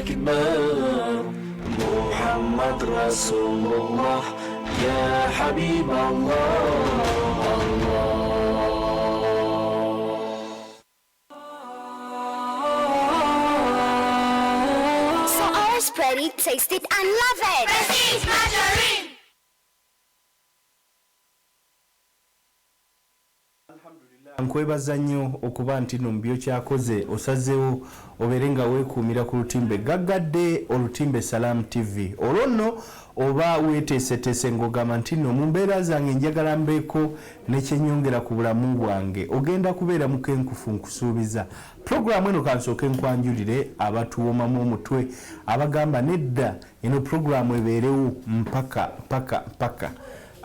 أكبر محمد رسول الله يا حبيب الله So I spread it, taste it and love it. Prestige Margarine. nkwebaza nnyo okuba nti no mbyo kyakoze osazeewo obeere nga weekuumira ku lutimbe gaggadde olutimbe Salam TV olwo nno oba weeteeseteese ng'ogamba nti nno mu mbeera zange njagala mbeeko nekyenyongera ku bulamu bwange ogenda kubeera mukenkufu nkusuubiza puroguramu eno kansooke nkwanjulire abatuwomamu omutwe abagamba nedda eno puroguramu ebeerewo mpaka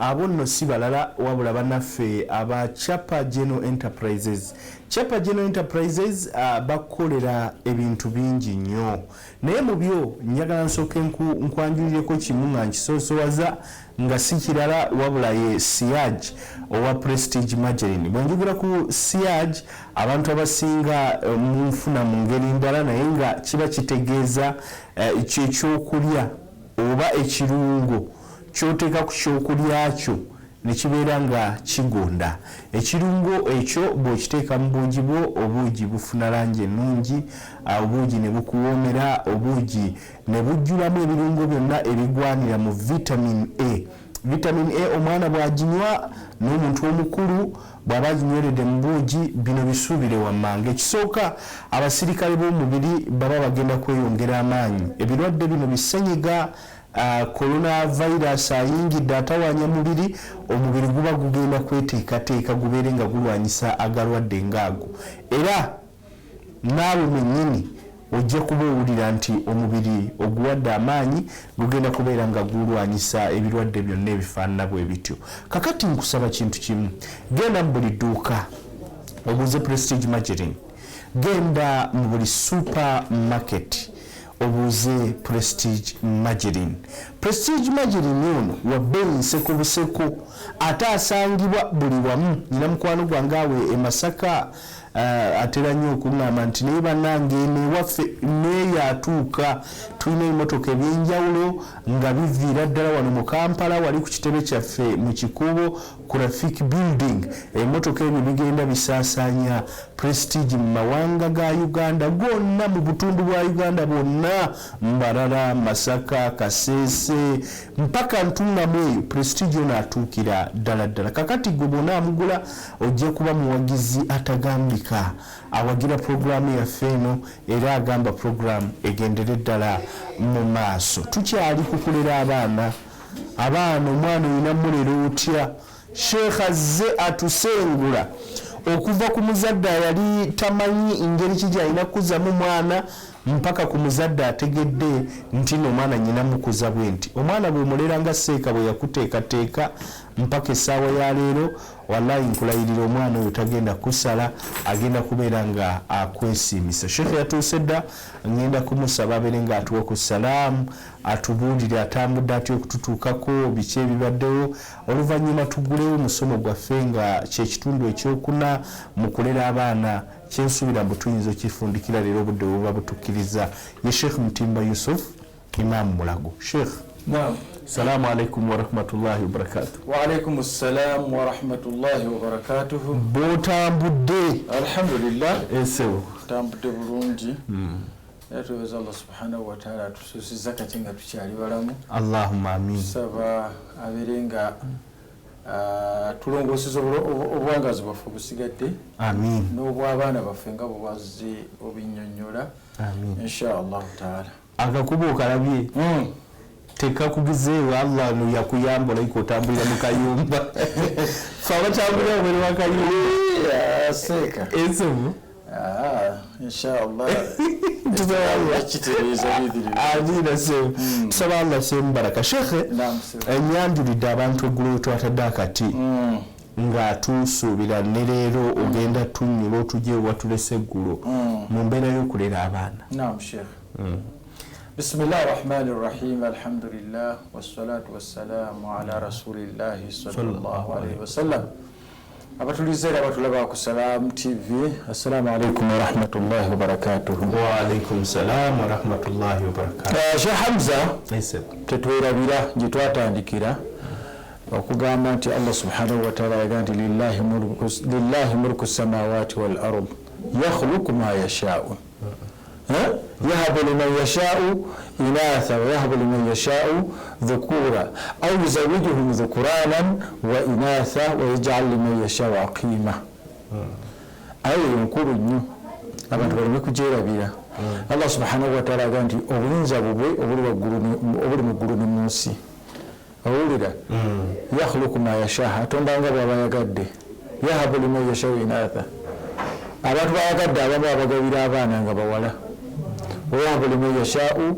abo nno si balala wabula bannaffe aba Chapa General Enterprises. Chapa General Enterprises bakolera ebintu bingi nnyo naye mu byo njagala nsooke nkwanjulireko kimu nga nkisoosowaza nga si kirala wabula ye Siaj owa Prestige Margarine. Bwe njogera ku Siaj abantu abasinga munfuna mu ngeri ndala naye nga kiba kitegeeza kyekyokulya oba ekirungo kyoteeka ku kyokulya kyo ne kibeera nga kigonda ekirungo ekyo bw'okiteeka mu buugi bwo obuugi bufuna langi ennungi obuugi ne bukuwoomera obuugi ne bujjulamu ebirungo byonna ebigwanira mu vitamin A omwana bw'aginywa n'omuntu omukulu bw'aba aginyweredde mu buugi bino bisuubire wammanga ekisooka abasirikale b'omubiri baba bagenda kweyongera amaanyi ebirwadde bino bisenyiga coronavirus ayingidde atawaanya mubiri omubiri guba gugenda kweteekateeka gubeere nga gulwanyisa agalwadde ngaago era naawe mwennyini ojja kuba owulira nti omubiri oguwadde amaanyi gugenda kubeera nga gulwanyisa ebirwadde byonna ebifaanana bwe bityo kakati nkusaba kintu kimu genda mu buli dduuka obuuze Prestige Margarine genda mu buli supermarket obuuze Prestige Margarine. Prestige Margarine ono wa bbeeyi nseko buseko ate asangibwa buli wamu nina mukwano gwange awe e Masaka atera nnyo okuŋŋamba nti naye bannange newaffe neeyo atuuka tulina ebimotoka ebyenjawulo nga biviira ddala wano mu Kampala wali ku kitebe kyaffe mu Kikuubo ku Rafik Building ebimotoka ebyo bigenda bisaasaanya Prestige mu mawanga ga Uganda gonna mu butundu bwa Uganda bwonna Mbarara, Masaka, Kasese mpaka Ntungamu eyo Prestige ono atuukira ddala kakati gwe bw'ona amugula ojja kuba muwagizi atagambika awagira puroguramu yaffe eno era agamba puroguramu egendere ddala mu maaso tukyali kukulera abaana omwana olina mulero otya Sheikh azze atusengula okuva ku muzadde yali tamanyi ngeri ki gy'alina kukuzamu mwana mpaka ku muzadde ategedde nti n'omwana nyina mukuza bwe nti omwana bw'omulera nga Seeka bwe yakuteekateeka mpaka essaawa ya leero wallahi nkulayirira omwana oyo tagenda kusala agenda kubeera nga akwesiimisa Sheikh yatuuse dda ngenda kumusaba abeere nga atuwa ku salaamu atubuulire atambudde atya okututuukako biki ebibaddewo oluvannyuma tugulewo omusomo gwaffe nga kyekitundu ekyokuna mu kulera abaana kyensuubira mbu tuyinza okifundikira leero obudde buba butukkiriza ye Sheikh Mutimba Yusuf Imam Mulago. Sheikh naam السلام عليكم ورحمة الله وبركاته. وعليكم السلام ورحمة الله وبركاته. بوتامبودي الحمد لله. إسوا. تامبودي برونجي. Yatuweza Allah subhanahu wa ta'ala atususiza katinga tukyali balamu. Allahumma amin. Saba abirenga tulongoseza obwangazi bwaffe busigadde. Amin. N'obw'abaana baffe nga bwazze obinnyonnyola. Amin. Inshallah ta'ala. Akakubo kalabye. Tekakugizeewo Allah no yakuyambola iko tambulira mu kayumba faba tambulira mu wakayumba Seeka ezo inshallah tuzawa kitereeza bidiri amina so tusaba Allah sembaraka Sheikh enyanjulidde abantu eggulo twatadde akati nga tusuubira ne leero ogenda tunnyula otujje watulese eggulo mu mbeera y'okulera abaana. Naam Sheikh. بسم الله الرحمن الرحيم الحمد لله والصلاة والسلام على رسول الله صلى الله عليه وسلم. Abatulizeera batulaba ku Salam TV. Assalamu alaikum wa rahmatullahi wa barakatuh. Wa alaikum salam wa rahmatullahi wa barakatuh. Sheikh Hamza, Yes. tetwerabira gye twatandikira okugamba nti Allah subhanahu wa ta'ala yagaa nti lillahi mulku samawati wal ard yakhluqu ma yasha'u yahabu liman yasha'u inatha wa yahabu liman yasha'u dhukura aw yuzawijuhum dhukuranan wa inatha wa yaj'al liman yasha'u aqima. Ayo nkulu nnyo abantu baleme kugyerabira. Allah subhanahu wa ta'ala yagaa nti obuyinza bubwe obuli mu ggulu ne mu nsi. Awulira yakhluqu ma yasha, atonda nga bw'aba yagadde. Yahabu liman yasha'u inatha, abantu bayagadde abamu abagabira abaana nga bawala. Wa yahabu liman yasha'u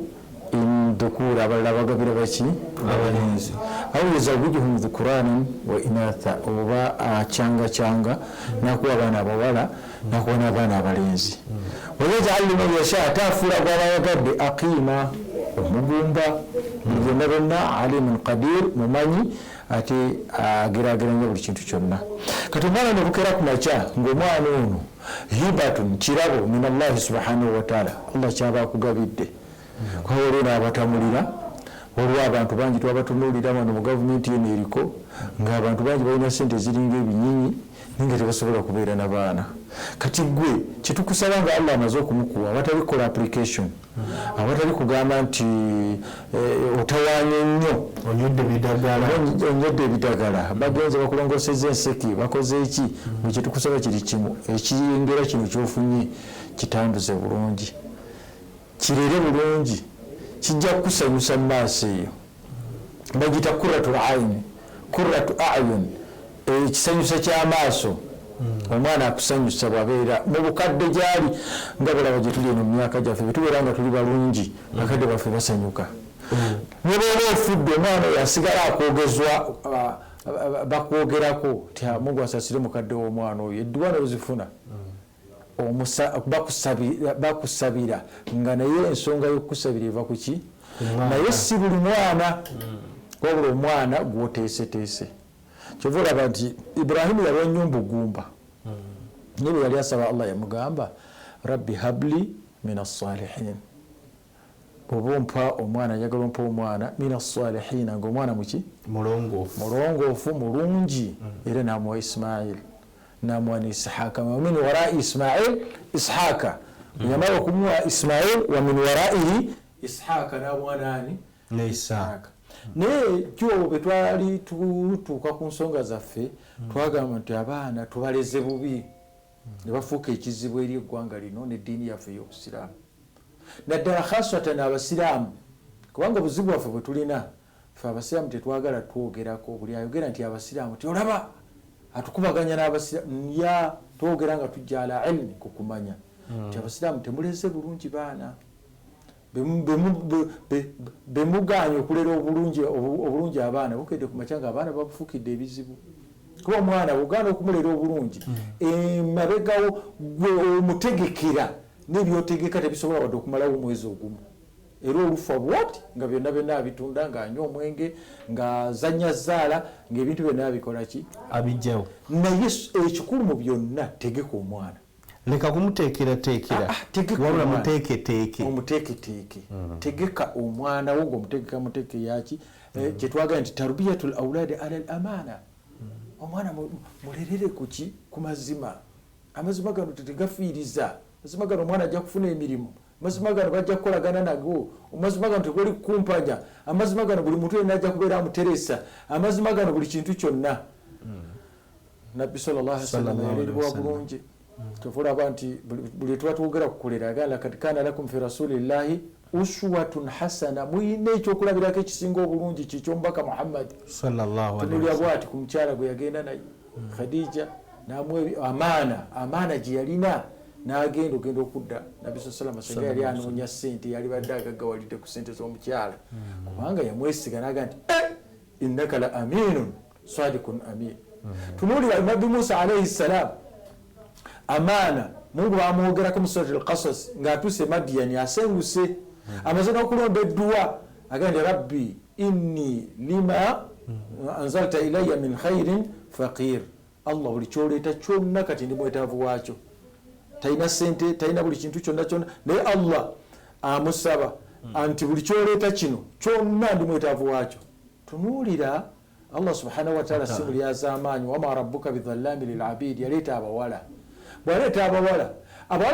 dhukura, abalala bagabira baki abalenzi. Aw yuzawijuhum dhukuranan wa inatha, oba acyanga nakuwa abaana abawala nakuwa n'abaana abalenzi. Wa yaj'al liman yasha, atafuula gw'aba yagadde aqima, omugumba byonna byonna, alimun qadir, mumanyi ate ageraageranya buli kintu kyonna. Kati omwana ne bukera ku makya ng'omwana ono hibatun, kirabo min Allahi subhanahu wa ta'ala, Allah kyaba akugabidde. Kwawolera abatamulira, waliwo abantu bangi twabatunuulira wano mu gavumenti yeno eriko ng'abantu bangi balina ssente ziringa ebinyinyi ninga tebasobola kubeera n'abaana. Kati gwe kyetukusaba nga Allah amaze okumukuwa, awatali kola application, awatali kugamba nti otawaanye nnyo onyodde ebidagala, bagenze bakulongoseza enseki, bakoze eki. Bwe kyetukusaba kiri kimu, ekiyengera kino kyofunye kitambuze bulungi, kirere bulungi, kijja kukusanyusa mu maaso eyo. Bagita kurratu ayun, ekisanyusa ky'amaaso. Omwana akusanyusa bwabeera mu bukadde gyali nga balaba gye tuli eno mu myaka gyaffe, bwe tubeera nga tuli balungi, bakadde baffe basanyuka. Ne bw'oba ofudde omwana oyo asigala akwogezwa, bakwogerako ti Mungu asasire mukadde w'omwana oyo, edduwa n'ozifuna bakusabira nga naye ensonga y'okusabira eva ku ki? Naye si buli mwana, wabula omwana gw'oteeseteese. Kyova olaba nti Ibrahimu yalwa nnyo mbugumba, naye bwe yali asaba Allah yamugamba rabbi habli min as-salihin, oba ompa omwana, njagala ompa omwana min as-salihin, ng'omwana muki? Mulongoofu mulungi. Era n'amuwa Ismail, n'amuwa ne Ishaaka, wa min warai Ismail Ishaaka. Yamala okumuwa Ismail wa min waraihi Ishaaka, n'amuwa nani? Ne Ishaaka. Naye kyo bwe twali tutuuka ku nsonga zaffe, twagamba nti abaana tubaleze bubi, ne bafuuka ekizibu eri eggwanga lino n'eddiini yaffe ey'obusiraamu, naddala khaswatan abasiraamu, kubanga obuzibu bwaffe bwe tulina ffe abasiraamu tetwagala twogerako. Buli ayogera nti abasiraamu ti olaba atukubaganya n'abasiraamu, ya twogera nga tujja ala ilmi, ku kumanya nti abasiraamu temuleze bulungi baana, bemuganye okulera obulungi abaana, bukedde ku makya nga abaana babufukidde ebizibu. Kuba omwana buganda okumulera obulungi, mabegawo gwe omutegekera n'ebyotegeka tebisobola wadde okumalawo omwezi ogumu. Era olufa bwoti nga byonna abitunda, ng'anywa omwenge, ng'azanya zaala, ng'ebintu byonna bikola ki? Abijjawo. Naye ekikulu mu byonna, tegeka omwana. Leka kumuteekerateekera, wabula muteeketeeke. Omuteeketeeke. Tegeka omwana wo ng'omuteeke yaki? Kye twagala nti tarbiyatul awlaadi ala al-amaana. Omwana mulerere kuki? Ku mazima. Amazima gano tegafiiriza. Amazima gano omwana ajja kufuna emirimu. Amazima gano bajja kukolagana nago. Amazima gano tegoli kukumpanya. Amazima gano buli muntu yenna ajja kubeera amuteresa. Amazima gano buli kintu kyonna. Nabbi sallallahu alaihi wasallam yalibwa bulungi. Tufulaba nti buli tuba twogera ku kulera, agala laqad kana lakum fi rasulillahi uswatun hasana, muyina ekyokulabirako ekisinga obulungi kikyomubaka Muhammad sallallahu alaihi wasallam. Bwati ku mukyala gwe yagenda naye Khadija, n'amuwa amaana gye yalina, n'agenda okudda Nabbi sallallahu alaihi wasallam senga yali anoonya ssente, yali badde agaggawalidde ku ssente z'omukyala, kubanga yamwesiga n'agamba nti innaka la aminun sadikun amin. Tunuulira Nabbi Musa alaihi salam, amaana Mungu bamwogerako mu Surati al-Qasas ng'atuuse Madiyani asenguse, amaze n'okulonda edduwa, agamba rabbi inni lima anzalta ilayya min khairin faqir, Allah buli kyoleeta kyonna kati ndi mwetaavu waakyo, talina sente, talina buli kintu kyonna kyonna, naye Allah amusaba anti buli kyoleeta kino kyonna ndi mwetaavu waakyo. Tunuulira Allah subhanahu wa ta'ala si mulyazaamaanyi, wama rabbuka bidhallami lilabidi, yaleeta abawala. Bwaleeta abawala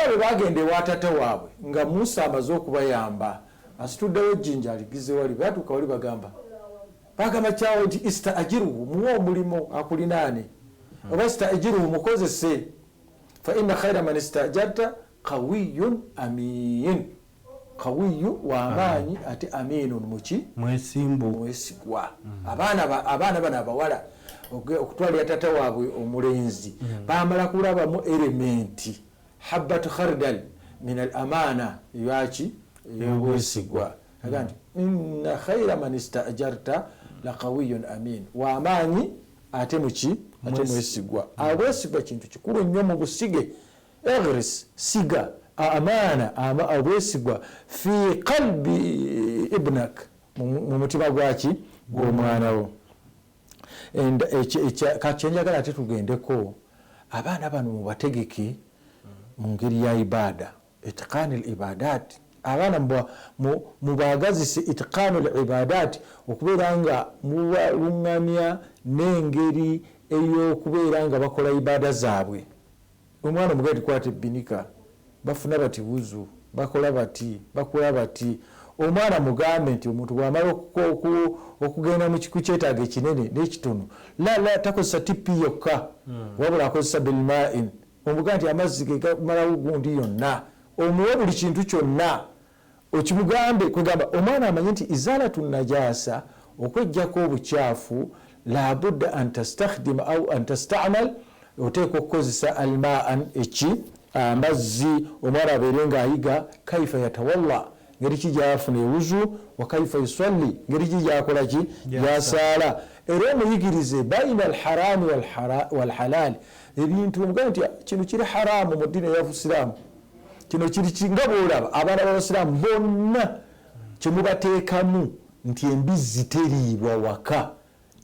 bwe bagenda ewa taata waabwe nga Musa amaze okubayamba, asituddewo ejjinja aligize wali, batuuka wali bagamba kyawe nti istaajiruhu, muwe omulimu akulinaane, oba istaajiruhu mukozese, fa inna khaira man istaajarta qawiyun amin. Qawiyu w'amaanyi ate aminun muki mwesigwa. Abaana bano abawala okutwalira taata waabwe omulenzi bamala kulabamu elementi habbat khardal min al amana yaki y'obwesigwa. Agandi inna khaira man istaajarta la qawiyun amin, w'amaanyi ate muki ate mwesigwa. Obwesigwa kintu kikulu nnyo mu busige. Egris siga amana obwesigwa fi qalbi ibnak, mu mutima gwaki gw'omwana wo. Kakyenjagala ate tugendeko, abaana bano mubategeke mu ngeri ya ibada, itiqani al-ibadat. Abaana mubagazise itiqanu al-ibadat, okubeera nga mubalungamya n'engeri ey'okubeera nga bakola ibada zaabwe. Omwana omugadi kwata ebbinika, bafuna bati buzu, bakola bati, bakola bati. Omwana mugambe nti omuntu bw'amala okugenda mu kiku kyetaaga ekinene n'ekitono, la takozesa tipi yokka, wabula akozesa bilma'in. Omugambe nti amazzi ge gamalawo gundi yonna, omuwe buli kintu kyonna, okimugambe kwegamba omwana amanye nti izalatu najasa, okweggyako obukyafu, labudda an tastakhdima au an tastamal, oteeka okukozesa almaan amazzi. Omwana abeere ng'ayiga kaifa yatawalla, ngeri ki gyafuna ewuzu, wa kaifa yusalli, ngeri ki gyakola ki gyasaala. Era omuyigirize baina alharami walhalal, ebintu omugambe nti kino kiri haramu mu ddiini ey'Obusiraamu, kino kiri nga bw'olaba abaana b'Abasiraamu bonna kyemubateekamu nti embizzi teriibwa waka,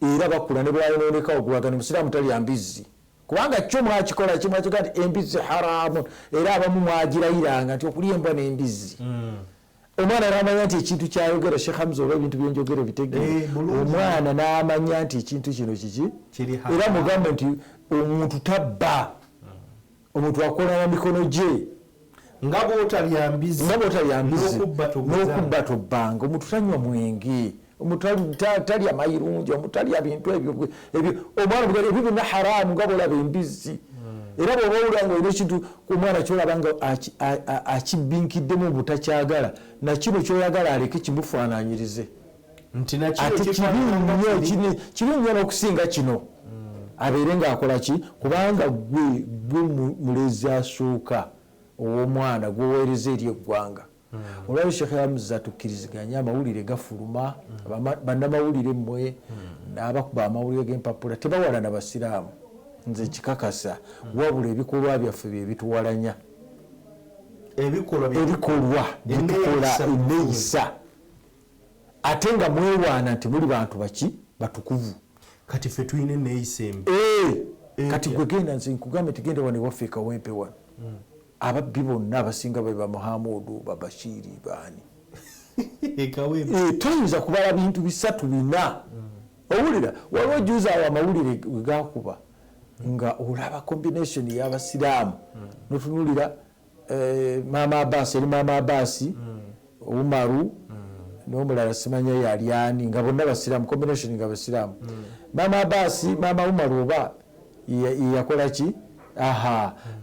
era bakula ne bwayonooneka ogulagana Musiraamu talya mbizzi, kubanga kyo mwakikola kimwakiga nti embizzi haramu, era abamu mwagirayiranga nti okulya embwa n'embizzi. Omwana n'amanya nti ekintu kyayogera, Sheikh Hamza oba ebintu byenjogera bitegere, omwana n'amanya nti ekintu kino kiki, era mugambe nti omuntu tabba, omuntu akola na mikono gye nga bw'otalya mbizzi n'okubba tobbanga. Omuntu tanywa mwenge, omuntu talya mayirungi, omuntu talya bintu ebyo. Omwana mugari ebyo byonna haramu nga bw'olaba embizzi. Era bw'oba owulira nga olina ekintu ku mwana ky'olaba nga akibinkiddemu butakyagala, na kino ky'oyagala aleke kimufaanaanyirize. Ate kibi nnyo n'okusinga kino, abeere ng'akola ki, kubanga gwe mulezi asooka ow'omwana gweweereza eri eggwanga. Olwali Sheikh Hamza tukkiriziganya amawulire gafuluma, bannamawulire mmwe n'abakuba amawulire g'empapula tebawalana Basiraamu, nze kikakasa, wabula ebikolwa byaffe bye bituwalanya. Ebikolwa byetukola enneeyisa, ate nga mwewaana nti muli bantu baki batukuvu. Kati ffe tulina enneeyisa embi. Kati gwe genda nze nkugamba tigenda wano ewaffe Kawempe wano, ababbi bonna abasinga be ba Muhammadu, ba Bashiri, baani. Toyinza kubala bintu bisatu bina. Owulira waliwo juza awo amawulire wegakuba nga olaba combination y'Abasiraamu notunulira Mama Abbas, eri Mama Abbas, Umaru n'omulala simanya yalyani, nga bonna Basiraamu, combination nga Basiraamu. Mama Abbas, Mama Umaru oba yakola ki?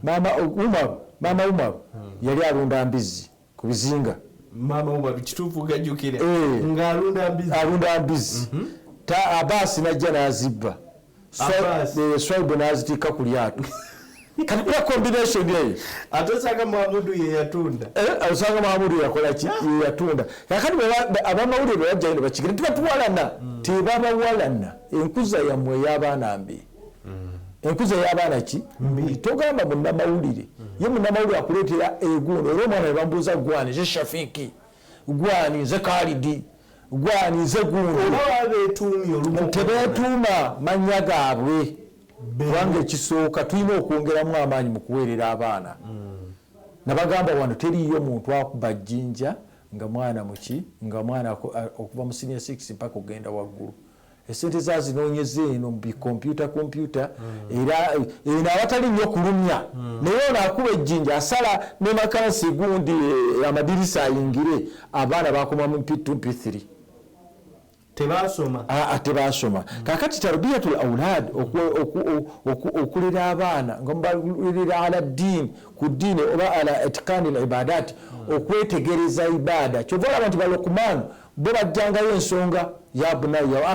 Mama Umaru yali alunda mbizzi ku bizinga. Mama Umaru kituufu gajjukira nga alunda mbizzi. Abbas najja n'azibba, Swaibu n'azitika ku lyato. Kati ya combination eyo ate osanga Muhammadu ye yatunda, osanga Muhammadu yakola ki? Ye yatunda. Kakati abamawulire bajja ino bakigere tebatuwalana, tebabawalana. Enkuza yammwe ey'abaana mbi, enkuza y'abaana ki mbi. Togamba munnamawulire, ye munnamawulire akuleetera egundo. Era omwana ne bambuuza gwani, ze Shafiki, gwani ze Khalidi, gwani ze gundo. oba beetuumye olumu tebeetuuma mannya gaabwe, kubanga ekisooka tulina okwongeramu amaanyi mu kuweerera abaana nabagamba wano teriyo muntu akuba jjinja nga mwana muki nga mwana okuva mu senior 6 mpaka okugenda waggulu esente zazinoonyeza eno mu bikompyuta era eno abatali nnyo kulumya naye ono akuba ejjinja asala ne makansi gundi amadirisa ayingire abaana bakoma mu P2 P3 tebasoma kakati tarbiyatul aulad okulera abaana nga mubalera ala ddiini ku ddiini oba ala itikani libadat okwetegereza ibada kyova olaba nti balokman bo bajjangayo ensonga ya bunayya wa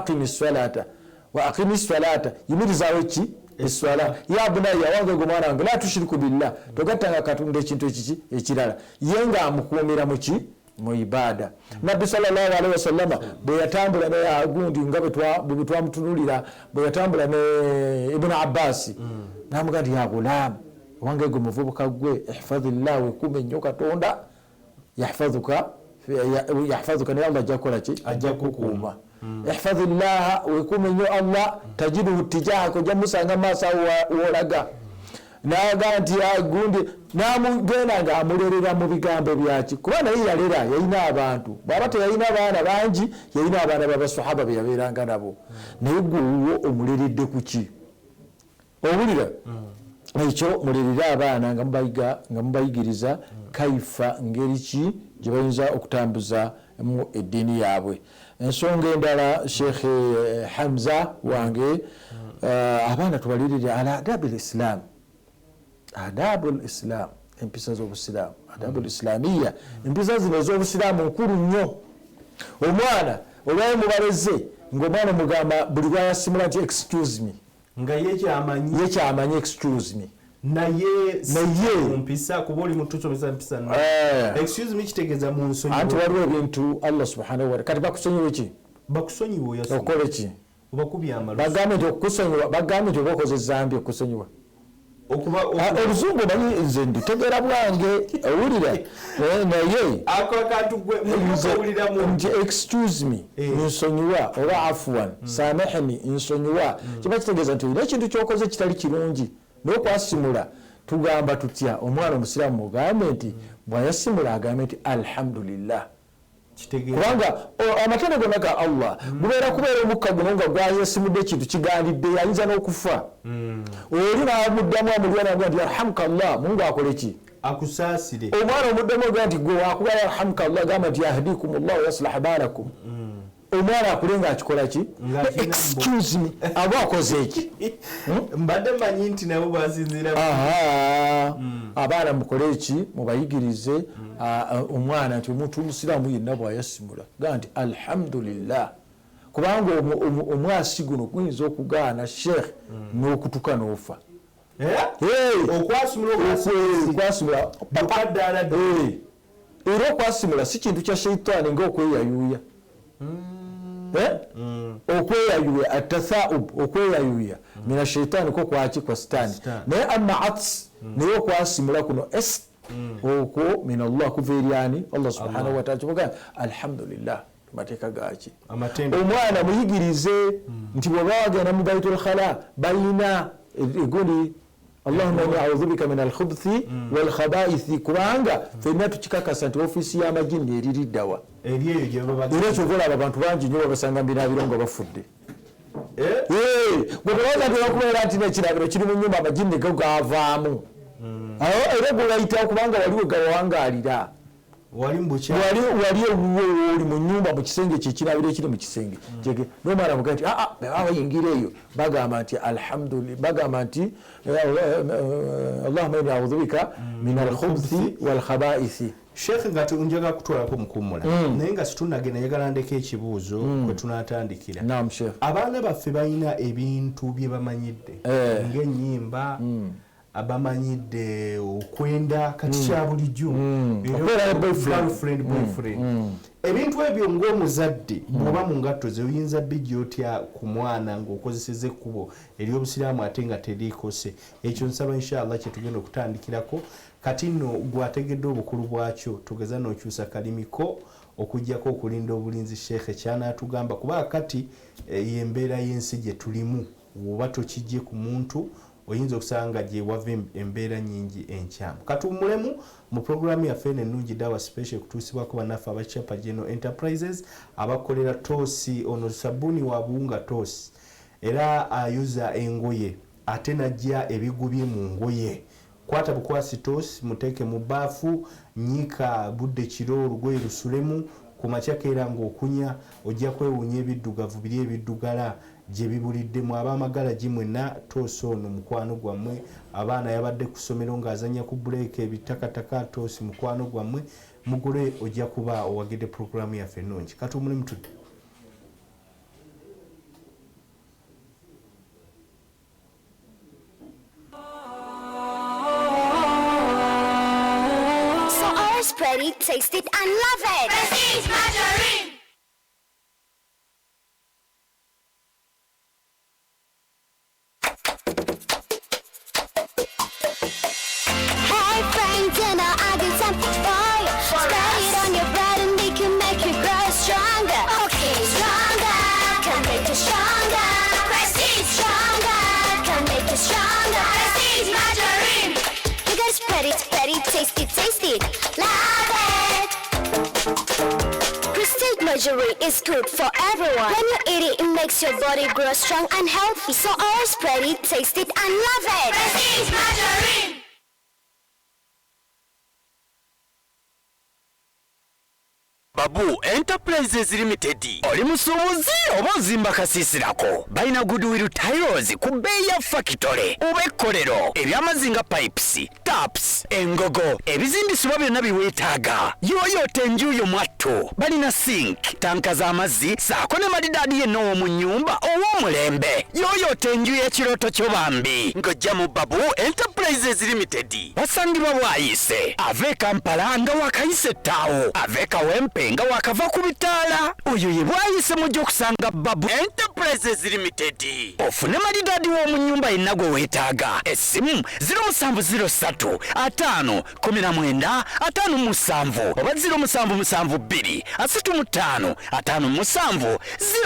aqimi salata yimirizaawo ki eswala ya bunayya wange gwe mwana wange la tushiriku billah togattanga katonda ekintu ekiki ekirala ye nga amukuumira muki mu ibada nabbi sallallahu alaihi wasallam bwe yatambula ne agundi nga bwe twamutunulira bwe yatambula ne ibn Abbas namuga nti ya gulam wange gwe muvubuka gwe ihfazillah wekume nnyo katonda yahfazuka ne Allah ajja kukola ki ajja kukuuma ihfazillah wekume nnyo Allah tajiduhu tijahaka ojja musanga maaso wolaga naga nti agundi namugenda nga amulelera mu bigambo byaki kuba naye yalera yalina abantu bwaba teyalina baana bangi yalina abaana babasahaba beyabeeranga nabo naye gwewo omuleredde kuki owulira ekyo mulerera abaana nga mubayigiriza kaifa ngeri ki gye bayinza okutambuza mu eddiini yaabwe ensonga endala Sheikh Hamza wange abaana tubalirire ala adabu lislam adabul islam empisa z'obusiraamu adabul islamiya empisa zino ez'obusiraamu nkulu nnyo omwana olwaye mubaleze ng'omwana mugamba buli lwayasimula nti excuse me nga ye kyamanyi excuse me naye mpisa kuba oli mutusomesa mpisa excuse me kitegeeza mu nsonyi anti waliwo ebintu Allah subhanahu wa ta'ala kati bakusonyiwe ki bakusonyiwe oyasoma okole ki obakubya amalusu bagambe nti okusonyiwa bagambe nti oba okoze zambi okusonyiwa oluzungu omanyi nze nditegeera bwange owulira naye nti excuse me nsonyiwa oba afuwan samehni nsonyiwa kiba kitegeeza nti olina ekintu kyokoze kitali kirungi n'okwasimula tugamba tutya omwana omusiraamu mugambe nti bwayasimula agambe nti alhamdulillah kubanga amatende gonna ga Allah kubeera omukka guno nga gwayesimudde ekintu kigandidde yayinza n'okufa oli namuddamu amulyananga nti yarhamuka Allah mungu akole ki akusaasire omwana omuddamu oga nti gwe wakuba yarhamuka Allah gamba nti yahdikum Allah yaslah balakum omwana akule nga akikola ki excuse me aba akoze eki mbadde manyi nti nabo basinzira abaana mukole eki mubayigirize omwana nti omuntu omusiraamu yenna bwayasimula gaa nti alhamdulillah kubanga omwasi guno guyinza okugaana sheekh n'okutuka n'ofa okwasimula era okwasimula si kintu kya sheitaani ngaokweyayuuya okweyayuya atathaub okweyayuya mina sheitaani ko kwaki kwa sitaani naye amma ats naye okwasimula kuno okwo min Allah kuva eryani Allah subhanahu wa ta'ala kivuga alhamdulillah mateeka gaki omwana muyigirize nti bw'oba wagenda mu baitul khala balina egundi Allahumma inni a'udhu bika min al-khubuthi wal khaba'ith kubanga fenna tukikakasa nti ofiisi y'amajini eririddawa era ekyovola abantu bangi nnyo babasanga mbinaabiro nga bafudde bwebaza tebakubeera nti nekirabiro kiri mu nyumba amajini gavaamu era gwebayitawo kubanga waliwo gawangaalira wali ewuwo oli mu nyumba mu kisenge kyekirabiro ekiri mu kisenge nomala muga nti baba bayingira eyo bagamba nti alhamdulillah bagamba nti Allahumma inni a'udhu bika min al-khubuthi wal khaba'ith Sheikh nga tunjaga kutwalako mukummula naye nga situnagenda yagala ndeka ekibuuzo kwe tunatandikira abaana baffe balina ebintu bye bamanyidde ng'ennyimba abamanyidde okwenda kati kya bulijjo boyfriend ebintu ebyo ng'omuzadde bw'oba mu ngatto ze oyinza bijja otya ku mwana ng'okozeseza ekkubo ery'obusiraamu ate nga teriikose ekyo nsaba inshallah kye tugenda okutandikirako kati nno gwategedde obukulu bwakyo tugeza n'okyusa kalimiko okujjako okulinda obulinzi sheekhe kyanaatugamba kuba kati y'embeera y'ensi gye tulimu oba tokijje ku muntu oyinza okusanga gye wava embeera nyingi enkyamu. Katuwummulemu mu programu yaffe ennungi dawa special kutuusibwako bannaffe abachapa General Enterprises abakolera toosi ono sabuni wa buwunga toosi era ayuza engoye ate najja ebigubye mu ngoye. Kwata bukwasi toosi muteeke mu baafu nyiika budde kiro olugoye lusulemu ku makya keera ng'okunya ojja kwewuunya ebiddugavu biri ebiddugala gye bibuliddemu. Ab'amagala gimwena toosi ono mukwano gwammwe. Abaana yabadde ku ssomero ng'azanya ku buleeka ebitakataka toosi mukwano gwammwe. Mugule ojja kuba owagidde programu yaffe ennungi. Katuwummulemu tudde. Spread it, taste it, and love it. Prestige Margarine. Hey friends, you know I got something for you. Spread it on your bread and we can make you grow stronger. Okay, stronger, can make you stronger. Prestige stronger, can make you stronger. Prestige Margarine. You gotta spread it, taste it, love it. Prestige Margarine is good for everyone. When you eat it, it makes your body grow strong and healthy. So always spread it, taste it, and love it. Prestige Margarine. Babu Enterprises Limited oli musuubuzi oba ozimba kasiisirako balina Goodwill Tiles ku bbeeyi ya fakitole oba ekkolero ebyamazinga pipes taps engogo ebizimbisibwa byonna biweetaaga yooyoote enjuuyo mwattu balina sink tanka z'amazzi saako ne madidaadi yenna ow'omu nnyumba ow'omulembe yooyoote enju y'ekirooto kyo bambi ng'ojja mu Babu Enterprises Limited basangibwa bwayise ava e Kampala nga wakayise ettaawo ava e Kawempe nga wakava ku bitaala oyo ye bwayise mujja okusanga Babu Enterprises Limited ofune madidaadi w'omu nnyumba yenna gwe weetaaga essimu 0703 5 19 57 oba 0772 35 57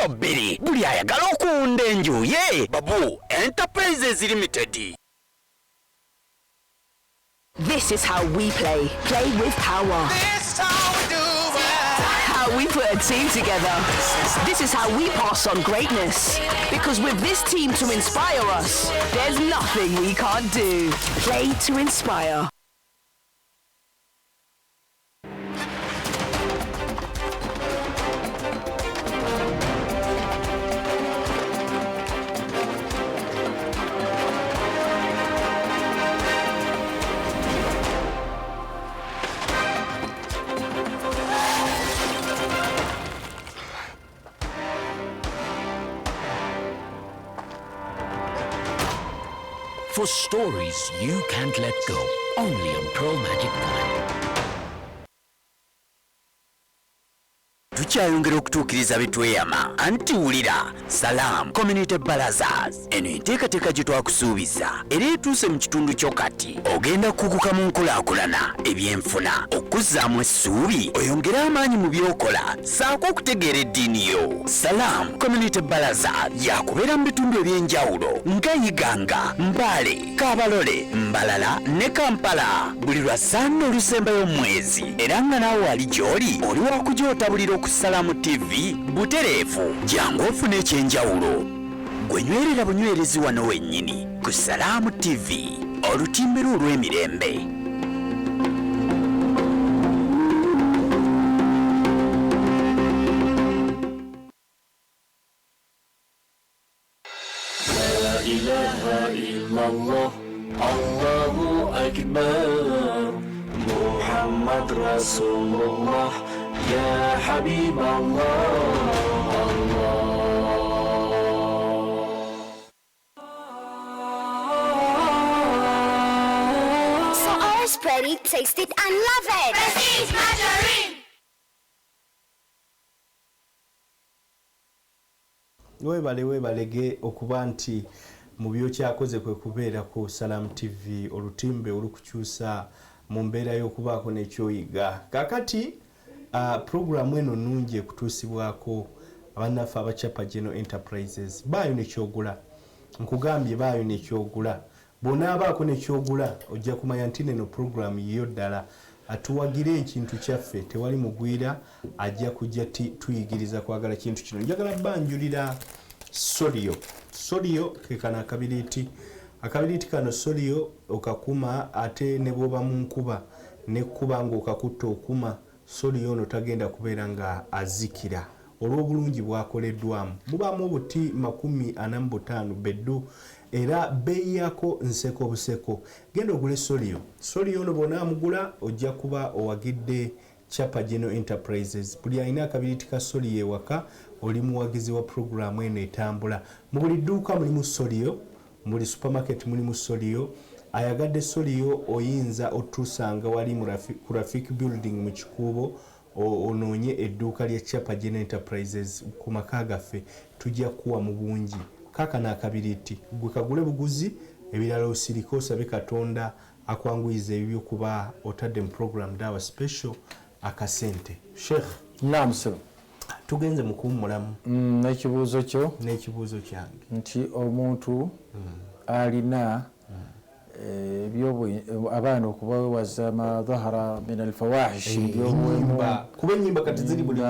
02 buli ayagala okuwunda enju ye Babu Enterprises Limited. This is how we play. Play with power. This is how we do it. How we put a team together. This is how we pass on greatness. Because with this team to inspire us, there's nothing we can't do. Play to inspire. For stories you can't let go, only on Pearl Magic Prime. Tukyayongera okutuukiriza bitweyama anti wulira Salam Community Barazas eno enteekateeka gye twakusuubiza era etuuse mu kitundu kyo kati ogenda kukuka mu nkulaakulana ebyenfuna okuzzaamu essuubi oyongere amaanyi mu byokola saako okutegeera eddiini yo. Salam Community Barazas yakubeera mu bitundu ebyenjawulo nga Iganga, Mbale, Kabalole, Mbalala ne Kampala buli lwa Sande olusembayo omwezi era nga naawe ali gy'oli oli wakujootabulira ku Salamu TV butereevu jangu ofune ekyenjawulo gwenywerera bunywerezi wano wennyini ku Salamu TV olutimbe olw'emirembe. La ilaha illallah Allahu akbar Muhammad Rasulullah Ya Habib So always spread it, taste it, and love it. Prestige Margarine. weebalege okuba nti mu byokyakoze kwe kubeera ku Salam TV olutimbe olukukyusa mu mbeera y'okubaako n'ekyoyiga. Kakati programu eno nnungi ekutuusibwako abannaffe abachapa General Enterprises baayo nekyogula nkugambye baayo nekyogula bw'onaabaako nekyogula ojja kumanya nti neno program yiyo ddala atuwagire ekintu kyaffe tewali mugwira ajja kujja tuyigiriza kwagala kintu kino. Njagala banjulira Solio kekano akabiriiti kano Solio okakuma ate ne bwoba mu nkuba nekkuba ng'okakutta okuma Solio ono tagenda kubeera nga azikira olw'obulungi bwakoleddwamu. Mubaamu obuti 45 beddu era bbeeyi yako nseko buseko. Genda ogule Solio ono bw'onaamugula ojja kuba owagidde Chapa General Enterprises. Buli alina akabiriiti ka Solio ewaka oli muwagizi wa programu eno etambula. Mu buli dduuka mulimu Solio, mu buli supermarket mulimu Solio. Ayagadde Solio oyinza otusanga wali ku Rafiki Building mu Kikuubo onoonye edduuka lya Chapa General Enterprises ku maka gaffe tujja kuwa mu bungi. Kaakano akabiriiti gwe kagule buguzi ebirala osirika osabe Katonda akwanguyiza ebyo kuba otadde mu program dawa special akasente. Sheikh naam sir tugenze mu kuwummulamu n'ekibuuzo kyo n'ekibuuzo kyange nti omuntu alina abaana okubawewaza ma dhahara min alfawahish kuba ennyimba kati ziri buli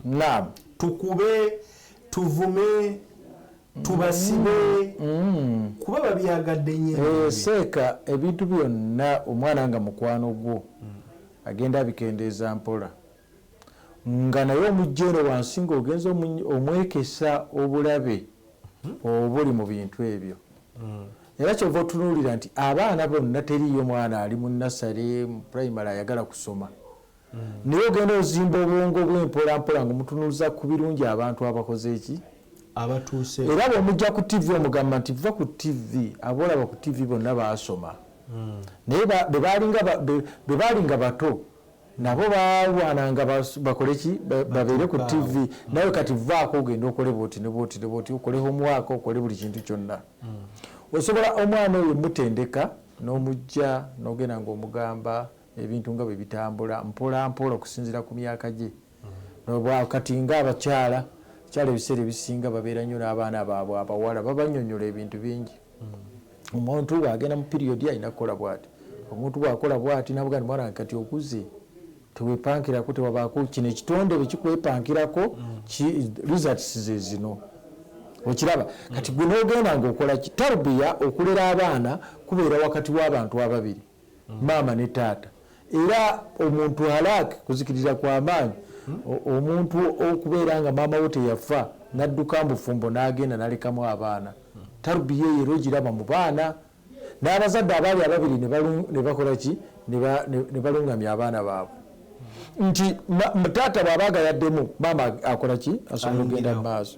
naam tukube tuvume tubasibe kuba babyagadde nnyo seeka ebintu byonna omwana nga mukwano gwo agenda abikendeeza mpola nga naye omujjeeno wansi ng'ogenza omwekesa obulabe obuli mu bintu ebyo era kyova otunuulira nti abaana bonna teriyo mwana ali mu nasale mu primary ayagala kusoma naye ogenda ozimba obwongo bw'empolampola ng'omutunuuza ku birungi abantu abakoze eki abatuuse era bw'omujja ku TV omugamba nti va ku TV abolaba ku TV bonna baasoma naye bwe baalinga bato nabo balwananga bakole ki babeere ku TV nawe kati vaako ogenda okole bwoti ne bwoti ne bwoti okole homework okole buli kintu kyonna osobola omwana oyo mutendeka n'omujja n'ogenda ng'omugamba ebintu nga bwe bitambula mpola mpola okusinziira ku myaka gye kati ng'abakyala ebiseera ebisinga babeera nnyo n'abaana baabwe abawala babanyonyola ebintu bingi omuntu bw'agenda mu piriyodi alina kukola bw'ati omuntu bw'akola bw'ati nabuga nti mwana kati okuze teweepankirako tewabaako kino ekitonde bwe kikwepankirako results ze zino okiraba kati gwe n'ogenda ng'okola tarubiya okulera abaana kubeera wakati w'abantu ababiri maama ne taata era omuntu halak kuzikirira kw'amaanyi omuntu okubeera nga maama we teyafa n'adduka mbufumbo n'agenda n'alekamu abaana tarubiya eyo era ogiraba mu baana n'abazadde abaali ababiri ne bakola ki ne balungamya abaana baabwe nti taata bw'aba agayaddemu maama akola ki asobola okugenda mu maaso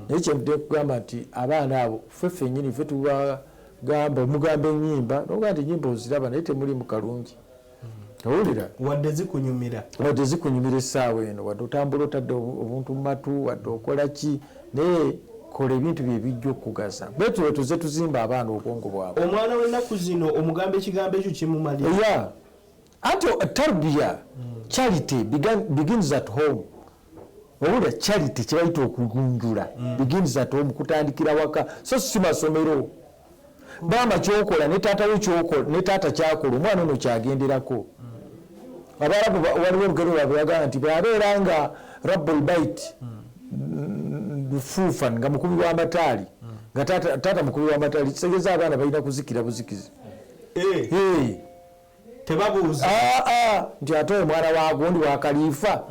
naye kyemudde kugamba nti abaana abo ffe nnyini ffe tubagamba omugamba ennyimba noga nti ennyimba oziraba naye temuli mu kalungi owulira wadde zikunyumira essaawa eno wadde otambula otadde obuntu mu matu wadde okola ki naye kola ebintu bye bijja okugasa betulo tuze tuzimba abaana obwongo bwabwe omwana w'ennaku zino omugamba ekigambo ekyo kimumalira anti tarbiya charity begins at home owulira charity kyebayita okugunjula begins at home kutandikira waka so si masomero maama kyokola ne taata we kyokola ne taata kyakola omwana ono kyagenderako abarabu waliwo olugero lwabwe bagamba nti bwabeera nga rabbul bait fuufan nga mukubi w'amataali nga taata mukubi w'amataali kitegeeza abaana balina kuzikira buzikizi tebabuuza nti ate oyo mwana wagundi wakaliifa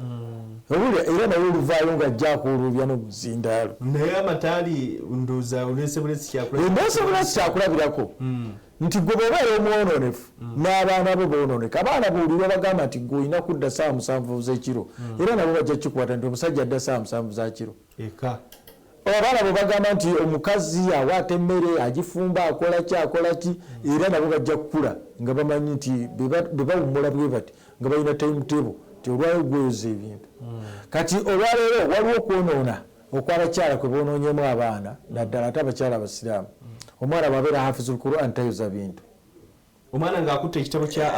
owulira era naye oluvaayo nga ajjaako olubya n'omuzindaalo naye amataali ndoza olesebulesi kyakulabirako nti gwe bwobeera omwononefu n'abaana bo boononeka abaana boolirwa bagamba nti gwe olina kudda ssaawa 7 z'ekiro era nabo bajja kikwata nti omusajja adda ssaawa 7 za kiro abaana bo bagamba nti omukazi awaata emmere agifumba akola ki era nabo bajja kukula nga bamanyi nti bwe bawummula bwe bati nga balina timetable ti olwayo gweyoza ebintu kati olwaleero waliwo okwonoona okwabakyala kwe boonoonyemu abaana naddala ate abakyala abasiraamu omwana bwabeera hafizul Quran tayoza bintu omwana ng'akutta ekitabo kya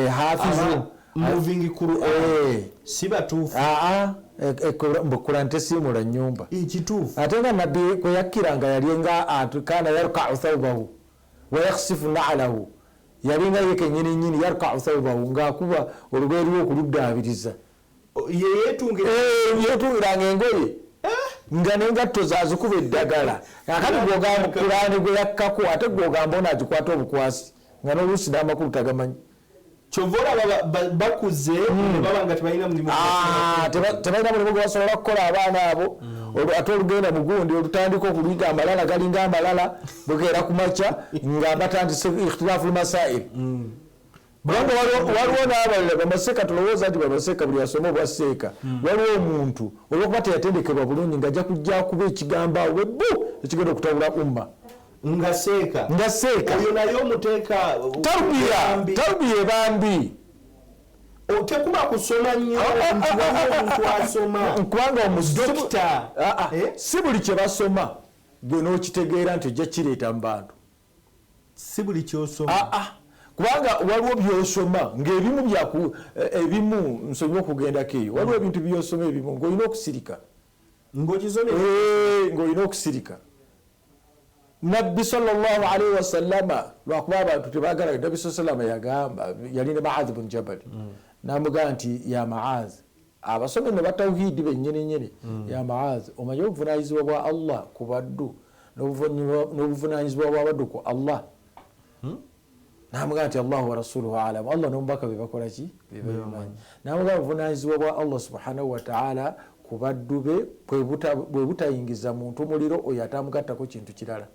hafizu moving Quran si batuufu mbukula ntesimula nyumba ekituufu ate nga nabbi kwe yakkiranga yalinga atukana yarkau thawbahu wa yakhsifu na'lahu yalinga yeke nyini yarkau thawbahu ng'akuba olugoye lwe okuluddaabiriza yetungiranga engoye nga n'engatto zazikuba eddagala akati gwogamba Qur'ani gwe yakkako ate gwogamba onaagikwata obukwasi nga n'oluusi n'amakulu tagamanyi kyova olaba bakuze baba nga tebalina mulimu tebalina mulimu gwe basobola kukola abaana abo ate olugenda mugundi olutandika okuliga amalala galinga amalala bukeera ku makya nga batandise ikhtilaafu lmasaili kubanga waliwo n'abalala bamaseka tulowooza nti bamaseka buli asoma obwaseeka waliwo omuntu olwokuba teyatendekebwa bulungi nga ajja kujja kuba ekigambo awo bwebbu ekigenda okutabula umma nga seeka oyo naye omuteeka tarubiya ebambi tekuba kusoma nnyo omuntu asoma kubanga dokita si buli kye basoma gwe n'okitegeera nti ojja kireeta mu bantu si buli kyosoma kubanga waliwo byosoma ng'ebimu nsonyi okugendako eyo waliwo ebintu byosoma ebimu ng'olina okusirika ng'olina okusirika nabbi sallallahu alaihi wasallama lwakuba abantu tebagala nabbi sallama yagamba yali ne Mu'adh bin Jabal namugamba nti ya Mu'adh abasome ne batawhidi bennyini ya Mu'adh omanyi obuvunanyizibwa bwa Allah ku baddu n'obuvunanyizibwa bwa baddu ku Allah namugamba nti Allahu wa rasuluhu alam Allah n'omubaka bebakola ki bebamanyi namugamba obuvunanyizibwa bwa Allah subhanahu wa ta'ala ku baddu be bwe butayingiza muntu muliro oyo atamugattako kintu kirala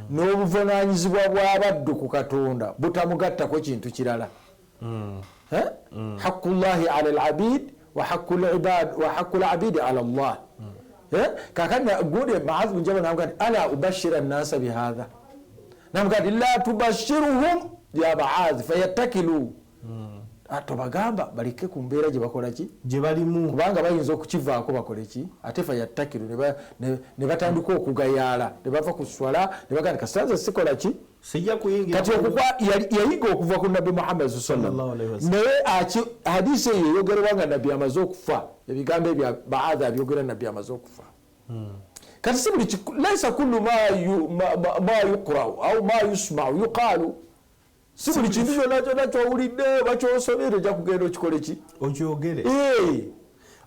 n'obuvunanyizibwa bw'abaddu ku Katonda butamugattako kintu kirala haqqullahi ala al-abid wa haqqul abidi ala Allah kakana gude Mu'adh bin Jabal namugamba ala ubashira an-nasa bihadha namugamba la tubashiruhum ya Mu'adh fayattakilu tobagamba baleke ku mbeera gye bakola ki gye balimu kubanga bayinza okukivaako bakole ki ate fayattakilu ne batandika okugayaala ne bava ku swala ne bagamba kasanze sikola ki sijja kuyingira kati okuva yayiga okuva ku nabbi Muhammad sallallahu alaihi wasallam naye hadisi eyo eyogerwa nga nabbi amaze okufa ebigambo ebya baadhi abyogera nabbi amaze okufa kati si buli laisa kullu ma yuqra'u au ma yusma'u yuqalu si buli kintu kyonna kyowulidde oba kyosomere ojja kugenda okikole ki okyogere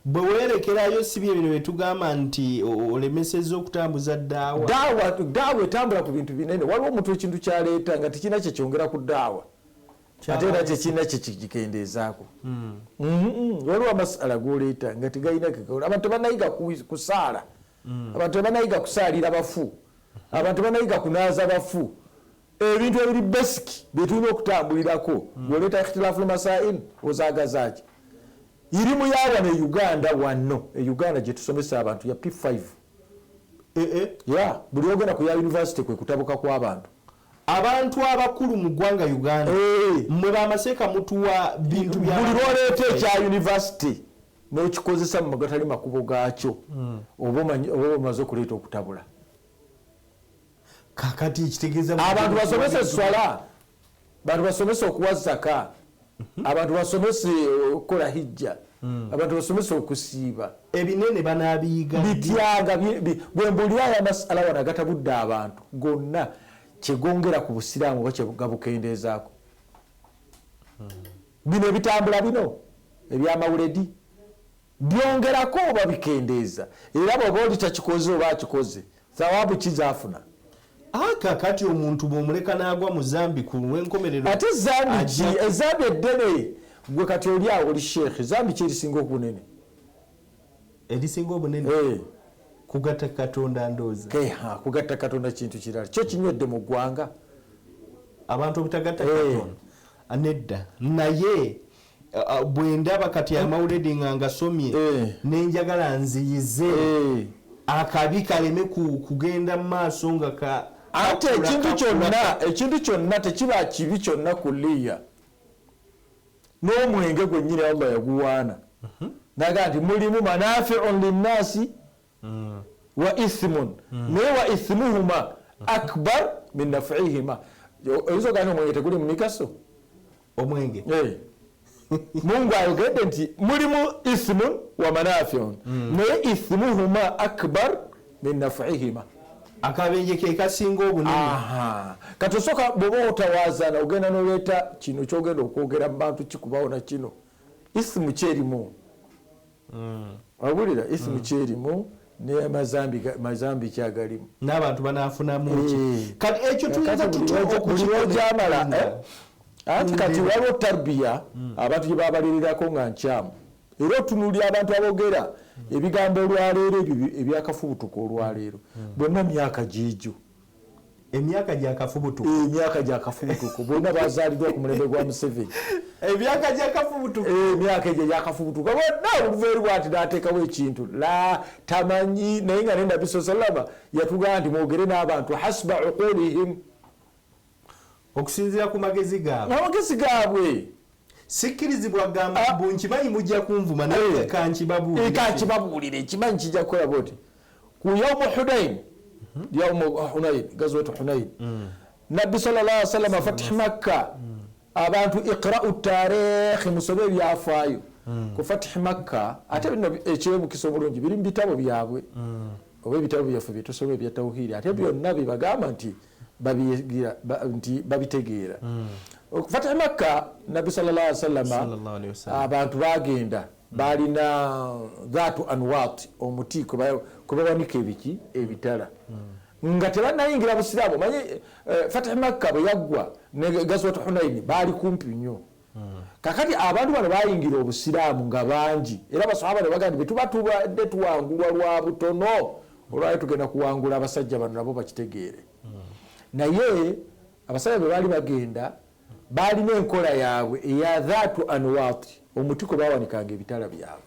bwe weerekerayo si bye bino betugamba nti olemesezza okutambuza daawa etambula ku bintu binene waliwo omuntu ekintu kyaleeta nga tekirina kyekyongera ku daawa ate era tekirina kyekikendeezaako waliwo amasala goleeta nga tegalina abantu tebanayiga kusaala abantu tebanayiga kusaalira bafu abantu tebanayiga kunaaza bafu ebintu ebiri basic byetulina okutambulirako ng'oleeta ikhtilaafu lmasail ozaagazaaki irimu yawa ne Uganda wano Uganda gye tusomesa abantu ya P5 buli ogenda ku ya university kwe kutabuka kw'abantu abantu abakulu mu ggwanga Uganda mwe bamaseeka mutuwa bintu bya buli lwoleeta ekya university n'okikozesa mu magatali makubo gaakyo oba omaze okuleeta okutabula kakati ekitegeeza abantu basomese swala abantu basomese okuwa zaka abantu basomese okukola hijja abantu basomese okusiiba ebinene banaabiyiga bityaga bwe mbulira aya masala wano agatabudde abantu gonna kyegongera ku busiraamu oba kyegabukendeezaako bino ebitambula bino ebyamawuledi byongerako oba bikendeeza era bw'oba oli takikoze oba akikoze thawaabu kizaafuna kakati omuntu bw'omuleka n'agwa mu zambi ku lw'enkomerero ate ezambi eddene gwe kati oli awo oli sheekhe zambi ki erisinga obunene erisinga obunene kugatta Katonda ndooza kugatta Katonda kintu kirala kyo kinywedde mu ggwanga abantu obutagatta Katonda nedda naye bwe ndaba kati amawuledi nga ngasomye nenjagala nziyize akabi kaleme kugenda mu maaso nga ate ekintu kyonna tekiba kibi kyonna kuliya n'omwenge gwennyini Allah yaguwaana naga nti mulimu manafi'un linnasi wa ithmun naye wa ithmuhuma akbar min naf'ihima oyinza ogamba omwenge teguli mu migaso omwenge Mungu ayogedde nti mulimu ismun wa manafiun naye ismuhuma akbar min naf'ihima akabenje ke kasinga obunene. Kati osooka bw'oba otawaazana ogenda n'oleeta kino kyogenda okwogera mu bantu kikubawo na kino isimu kyerimu wabulira isimu kyerimu mazambi kyagalimu n'abantu banaafunamu kati ekyo tuyinza tutyojamala anti kati waliwo tarbiya abantu gye babalirirako nga nkyamu era otunuulira abantu aboogera ebigambo olwaleero ebyakafubutuka olwaleero bonna myaka giijo emyaka gyakafubutuka bonna bazaalidwa ku mulembe gwa Museveni emyaka gyakafubutuka emyaka egyo gyakafubutuka bonna oluveeri bwati n'ateekawo ekintu la tamanyi naye nga ne Nabbi salama yatugamba nti mwogere n'abantu hasba uqulihim okusinziira ku magezi gaabwe sikkirizibwa gamba bunkimanyi mujja kunvuma naye kankibabuulire ekimanyi kijja kukola bwoti ku yaumu Hunain gazwatu Hunain Nabbi sallallahu alaihi wasallam fatih Makka abantu iqra'u tarikh musobe byafaayo ku fatih Makka ate bino ekyebukisa obulungi biri mu bitabo byabwe oba ebitabo byaffe byetusobe bya tawhidi ate byonna bibagamba nti babitegeera okufatira Makka Nabbi sallallahu alaihi wasallam abantu bagenda balina dhatu anwat omuti kubawanika ebitala nga tebanayingira busiraamu manyi Fatih Makka bwe yaggwa ne Gazwat Hunain bali kumpi nnyo kakati abantu bano bayingira obusiraamu nga bangi era basahaba ne bagamba betuba tubadde tuwangulwa lwa butono olwali tugenda kuwangula abasajja bano nabo bakitegeere naye abasajja bwe bali bagenda balina enkola yaabwe eya dhatu anwati omuti kwe bawanikanga ebitala byabwe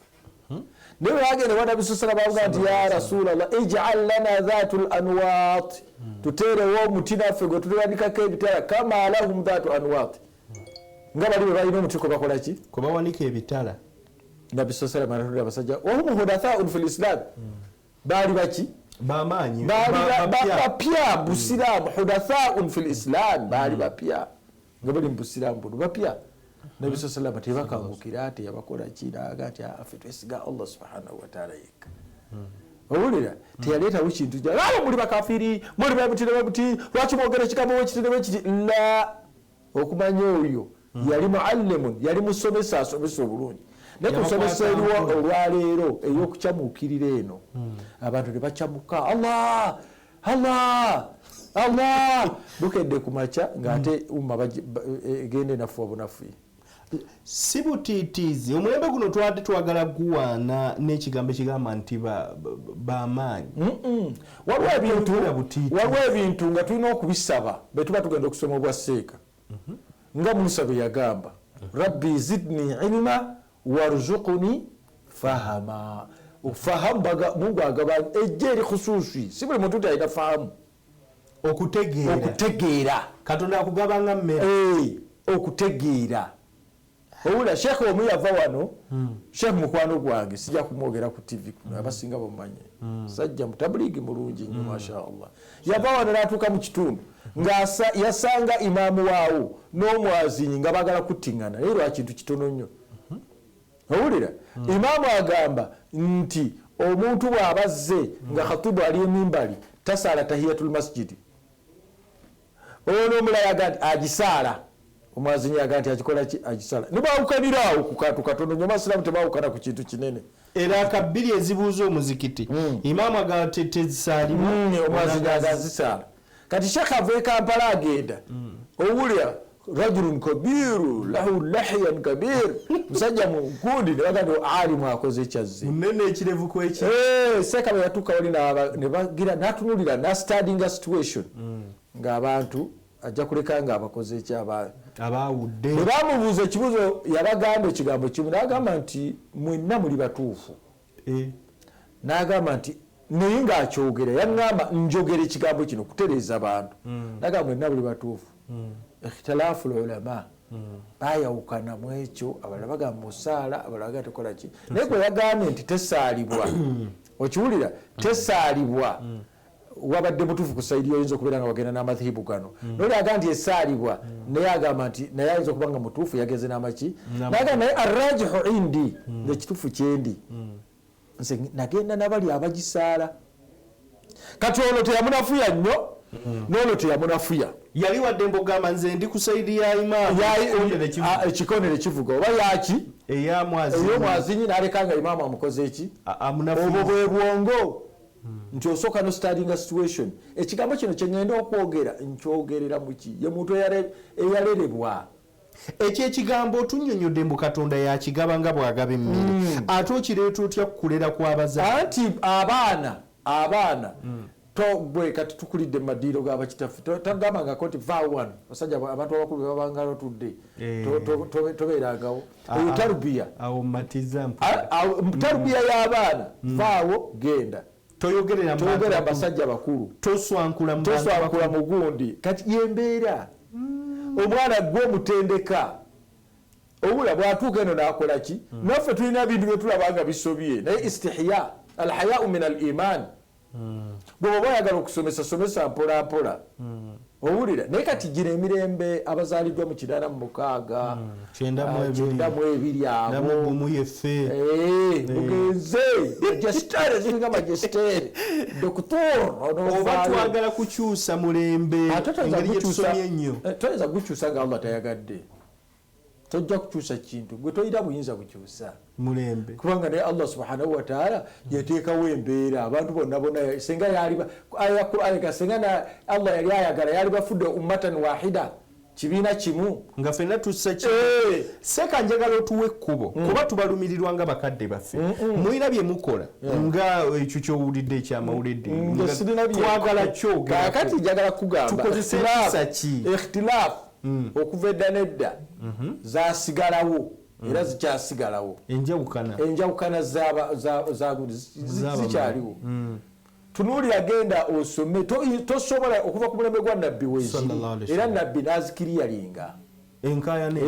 naye bagenda Nabbi sallallahu alaihi wasallam nti ya Rasulallah ij'al lana dhatu anwat tuteerewo omuti naffe gwe tuwanikako ebitala kama lahum dhatu anwat nga bali balina omuti kwe bakola ki kwe bawanika ebitala Nabbi sallallahu alaihi wasallam abasajja wahum hudathaun fil islam bali baki bamanyi bapya busiramu hudathaun fil islam bali bapya nga bali mu busiramu buno bapya Nabbi sallallahu alaihi wasallam tebakangukira ate yabakola kiraga ati afe twesiga Allah subhanahu wa ta'ala yekka owulira teyaleetawo kintu abo muli bakafiri muli babuti lwaki mwogera ekigambo wekitebe kiti la okumanya oyo yali muallimun yali musomesa asomesa obulungi naye kusomesa eriwo olwaleero ey'okukyamuukirira eno abantu ne bakyamuka Allah bukedde ku makya ng'ate umma egende nafu obunafu si butiitiizi omulembe guno twadde twagala guwaana n'ekigambo ekigamba nti bamaanyi waliwo ebintu nga tulina okubisaba be tuba tugenda okusoma obwa seeka nga Musa bwe yagamba rabbi zidni ilma warzuqni fahama ofahamu Mungu agaba ejje eri khususi si buli muntu alina fahamu okutegeera Katonda akugabanga mmere okutegeera owula sheekh omu yava wano sheekh mukwano gwange sijja kumwogera ku TV kuno abasinga bamumanyi sajja mutabuligi mulungi nnyo mashaallah yava wano n'atuuka mu kitundu yasanga imaamu waawo n'omwazinyi nga baagala kuttiŋŋana naye lwa kintu kitono nnyo owulira imaamu agamba nti omuntu bw'abazze nga khatubu ali emimbali tasaala tahiyatul masjidi ono omulala aga nti agisaala omwazinyi aga nti akikola ki agisaala nibawukanira awo ku kantu katono nnyo amasiraamu tebawukana ku kintu kinene era akabbiri ezibuuza omuzikiti imaamu aga tezisaalibwa omwazinyi aga zisaala kati shekh ava e Kampala agenda owulira rajulun kabiru lahu lahyan kabir musajja munkundi nebaga nti alimu akoze ekyazze munene ekirevu kweki seeka bwe yatuuka wali nebagira n'atunulira n'astudinga situation ng'abantu ajja kuleka nga abakoze abaawudde bwe bamubuuza ekibuuzo yabagamba ekigambo kimu n'agamba nti mwenna muli batuufu n'agamba nti naye ng'akyogera yaŋŋamba njogera ekigambo kino kutereeza abantu n'agamba mwenna muli batuufu ikhtilaafu ulama bayawukana mu ekyo abalala bagamba musaala abalala bagamba tekola ki naye gwe yagambye nti tesaalibwa okiwulira tesaalibwa wabadde mutuufu ku saidi oyinza okubeera nga wagenda n'amadhibu gano noli aga nti esaalibwa naye agamba nti naye ayinza okuba nga mutuufu yageze n'amaki naga naye arrajihu indi ngekituufu kyendi nze nagenda nabali abagisaala kati olwo teyamunafuya nnyo n'olwo teyamunafuya yali wadde mbogamba nze ndi ku saidi ya imaamu ekikondere kivuga oba yaki ey'omwazinyi n'aleka nga imaamu amukoze eki obwo bwe bwongo nti osooka no studyinga situation ekigambo kino kyengenda okwogera nkyogerera muki ye muntu eyalerebwa ekyo ekigambo otunnyonnyodde mbu katonda yakigaba nga bw'agaba emmere ate okireeta otya kukulera kw'abazadde anti abaana gwe kati tukulidde mu madiiro g'abakitaffe togambangako nti va1 basajja abantu abakulu bebabanga batudde tobeerangawo eyo tarubiya awo matiza tarubiya y'abaana vaawo genda toyogerera basajja bakulu toswankula mugundi kati yembeera omwana gwe omutendeka obula bwatuuka eno nakola ki naffe tulina bintu byetulabanga bisobye naye istihya alhayau min al iman bwoba oyagala okusomesa mpolampola owulira naye kati gira emirembe abazaaliddwa mu 86 92 abo mugenze majestere ziringa majestere doktor oba twagala kukyusa mulembe engeri gyetusomye ennyo toyinza kukyusa nga Allah tayagadde tojja kukyusa kintu gwe toyina buyinza kukyusa mulembe kubanga naye Allah subhanahu wa ta'ala yateekawo embeera abantu bonna senga yali aya Qur'an senga Allah yali ayagala yali bafudde ummatan wahida kibiina kimu nga ffenna tussa seka njagala otuwa ekkubo kuba tubalumirirwa nga bakadde baffe mulina bye mukola nga ekyo kyowulidde ekyamawulidde twagala kakati njagala kugamba tukozese ekisa ki ikhtilaf okuva edda nedda zasigalawo era zikyasigalawo enjawukana zikyaliwo tunuulira genda osome tosobola okuva ku mulembe gwa nabbi weziri era nabbi nazikiriyalinga enkayane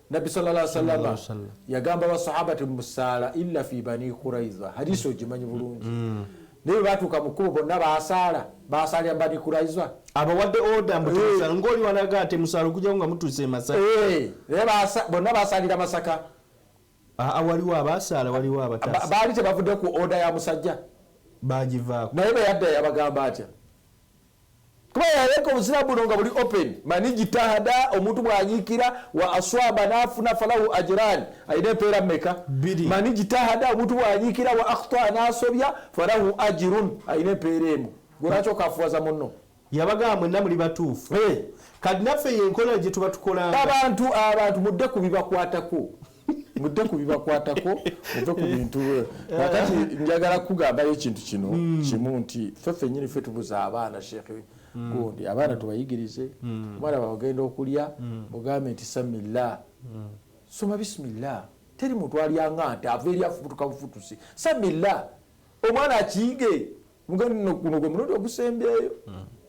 nabbi sallallahu alaihi wasallam yagamba basahabati musaala illa fi bani quraiza hadisi ogimanyi bulungi naye batuuka mukubo bonna basalira bani quraiza abawadde oda mbutusa ngoli wanaga ate musaalo kujja nga mutuse Masaka naye bonna basalira Masaka waliwo abasaala waliwo abatasa baali tebavudde ku oda ya musajja bagivaako naye beyadda yabagamba atya kuba yaleka obusiraamu buno nga buli open mani jitahada omuntu bwanyiikira wa aswaba nafuna falahu ajran ayina empeera mmeka mani jitahada omuntu bwanyiikira wa akhta nasobya falahu ajrun ayina empeera emu gwolwaki okafuwaza munno yabagamba mwenna muli batuufu kati naffe yenkola gye tuba tukolanga abantu mudde ku bibakwatako mudde ku bibakwatako muve ku bintu kakati njagala kugambayo ekintu kino kimu nti ffe nyini ffe tubuza abaana shekhe gundi abaana tubayigirize omwana bagenda okulya ogambe nti samillah soma bisimillah teri muntu alyanga nti ava eri afubutuka bufutusi samillah omwana akiyige muno gwe mulundi ogusembyeyo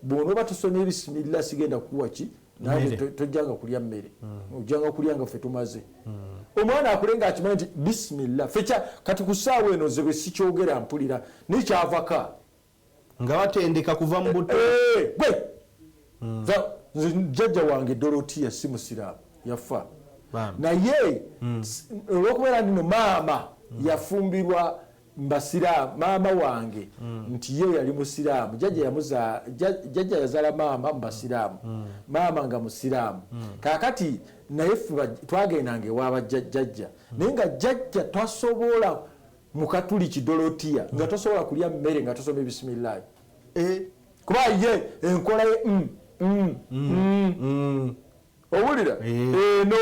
bw'onoba tosomye bisimillah sigenda kukuwa ki naye tojjanga kulya mmere ojjanga kulya nga ffe tumaze omwana akule nga akimanyi nti bisimillah fecha kati ku ssaawa eno nze bwe sikyogera mpulira nikyavaka nga batendeka kuva mu buto gwe jjajja wange Dorotia si musiraamu yafa naye olwokubeera ndino maama yafumbirwa mbasiraamu maama wange nti ye yali musiraamu jjajja yazaala maama mbasiraamu maama nga musiraamu kakati naye twagendanga ewaaba jjajja naye nga jjajja twasobola mukatuliki Dorotia nga tosobola kulya mmere nga tosoma bisimillahi kuba ye enkola ye owulira eno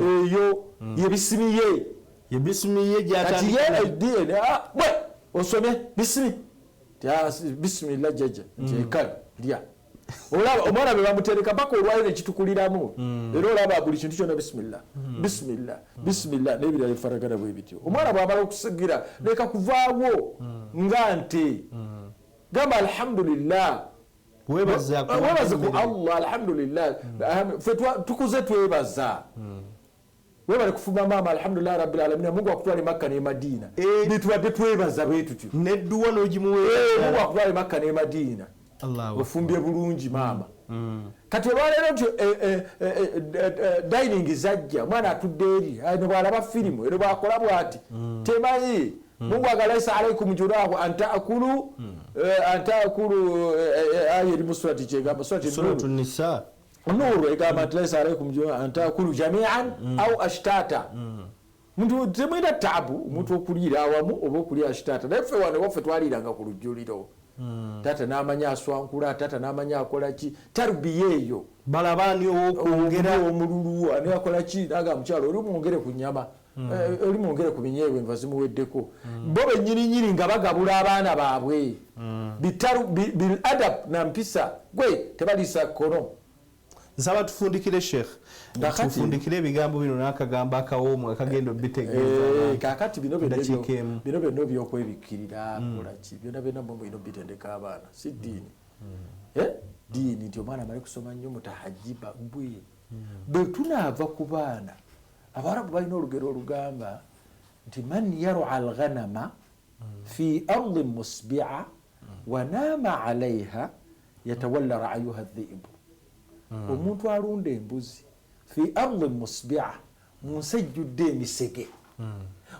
eyo yebisimiye gyatandikira bwe osome bisimillah jjajja nti ekale lya olaba omwana bwe bamutereka mpaka olwayo nekitukuliramu era olaba buli kintu kyonna bisimillah n'ebirala bifaragana bwe bityo omwana bwamala okusigira leka kuvaawo nga nte gamba alhamdulillah webaze ku Allah alhamdulillah tukuze twebaza webale kufuma maama alhamdulillah rabbil alamin Mungu akutwale Makka ne Madina bitubadde twebaza bwe tutyo nedduwa n'ogimuwe Mungu akutwale Makka ne Madina ofumbye bulungi maama kati olwaleero nti dining zajja mwana atudde eri ne bwalaba firimu ero bwakola bwati temanyi Mungu agalaisa alaikum junahu antaakulu aya eri mu surati kyegamba surati Nisa Nuru egamba nti laisa alaikum junahu antaakulu jamian au ashtata muntu temwina tabu omuntu okuliira awamu oba okuliira ashtata naye ffe wano waffe twaliiranga ku lujjuliro tata n'amanya aswankula tata n'amanya akola ki tarubiya eyo balabani owokwongera omululu ani akola ki naga mukyalo oli mwongere ku nnyama oli mwongere ku binyeebwe enva zimuweddeko bo bennyininyini nga bagabula abaana baabwe bil adab na mpisa gwe tebaliisa kono nsaba tufundikire sheikh tufundikire ebigambo bino n'akagambo akawoomu akagenda obitegeeza kakati bino byonna byokwebikkirira kolaki byonna byonna bino bitendeka abaana si ddiini ddiini nti omwana amale kusoma nnyo mutahajiba bwe bwe tunaava ku baana abarabu balina olugero olugamba nti man yarua alghanama fi ardin musbi'a wa naama alaiha yatawalla ra'yuha dhiibu omuntu alunda embuzi fi ardin musbi'a mu nsi ejjudde emisege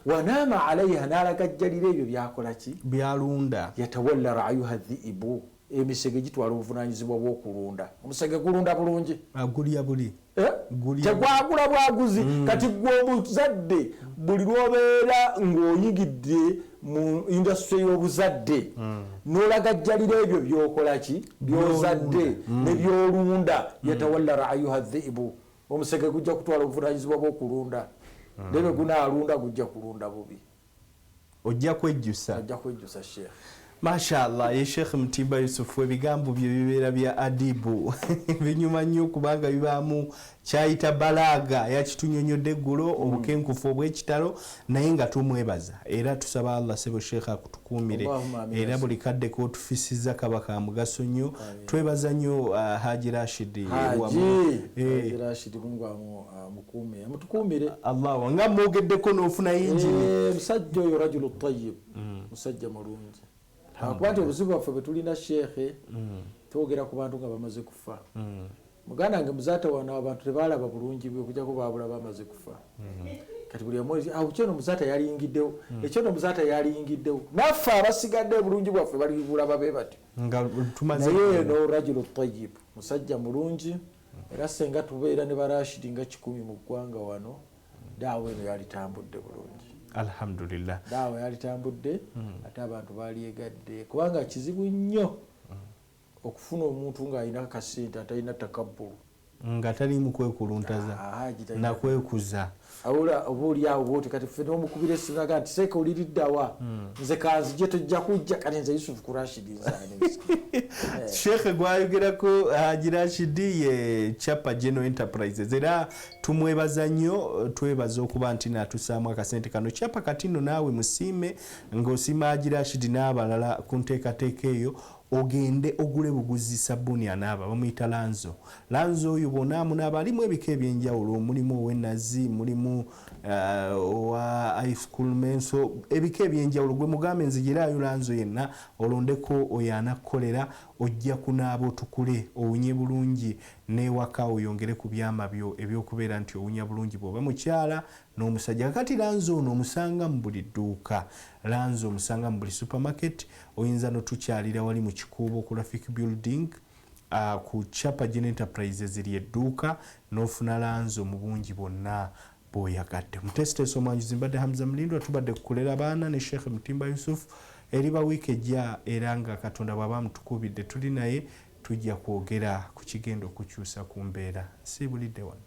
wanaama alaiha n'alagajjalira ebyo byakolaki byalunda yatawalla ra'yuha dhiibu emisege gitwala obuvunanyizibwa bw'okulunda omusege gulunda bulungi agulya buli tegwagula bwaguzi kati gwe omuzadde buli lwobeera ng'oyigidde mu indasitule y'obuzadde n'olagajjalira ebyo byokolaki byozadde ne byolunda yatawalla ra'yuha dhiibu omusege gujja kutwala obuvunanyizibwa bw'okulunda nebe gunaalunda gujja kulunda bubi ojja kwejjusa sheekh mashallah ye Sheikh Mutimba Yusufu ebigambo bye bibeera bya adibu binyuma nnyo kubanga bibaamu kyayita balaga yakitunyonyodde eggulo obukenkufu obw'ekitalo naye nga tumwebaza era tusaba Allah sebo Sheikh akutukuumire era buli kadde k'otufisiza kaba ka mugaso nnyo twebaza nnyo Haji Rashid Mungu amutukuumire Allah nga mwogeddeko n'ofuna yinjini musajja oyo rajulu tayyib musajja mulungi hakuba nti obuzibu bwaffe bwe tulina sheekhe twogera ku bantu nga bamaze kufa muganda wange muzaata wana abantu tebaalaba bulungi bwe okujjako baabula bamaze kufa kati buli omwezi ekyono muzaata yalingiddewo ekyono muzaata yalingiddewo naffe abasigadde bulungi bwaffe balibulaba be batyo naye eno rajulu tayyib musajja mulungi era senga tubeera ne barashidi nga 10 mu ggwanga wano daawe eno yalitambudde bulungi alhamdulillah daawe yalitambudde ate abantu balyegadde kubanga kizibu nnyo okufuna omuntu ng'alina akasente atalina takabbulu nga tali mukwekuluntaza nakwekuza oba oliawo bwoti kati ffe n'omukubira essinaga nti seeka oliriddawa nze kanzije tojja kujja kati nze Yusufu ku Rashidi nzani Sheikh gwayogerako Haji Rashidi ye Chapa General Enterprises era tumwebaza nnyo twebaza okuba nti natusaamu akasente kano Chapa kati nno naawe musiime ng'osiima Haji Rashidi n'abalala ku nteekateeka eyo ogende ogule buguzi sabuni anaaba bamuyita lanzo oyo bonaamunaaba alimu ebika ebyenjawulo mulimu owenazi mulimu owa ice cool menso ebika ebyenjawulo gwe mugambe nzigirayo lanzo yenna olondeko oyo anakukolera ojja kunaaba otukule owunye bulungi n'ewaka oyongere ku byama byo ebyokubeera nti owunya bulungi bw'oba mukyala n'omusajja kakati lanzo ono omusanga mu buli dduuka lanzo omusanga mu buli supermarket oyinza notukyalira wali mu kikuubo ku Rafik building ku Chapa General Enterprises eri edduuka n'ofuna lanzo mu bungi bwonna bw'oyagadde mutesiteso omwanjuzi mbadde Hamza Mlindwa tubadde kukolera abaana ne Sheikh Mutimba Yusuf eriba wiiki ejja era nga Katonda bw'aba mutukubidde tuli naye tujja kwogera ku kigenda okukyusa ku mbeera siibulidde wano.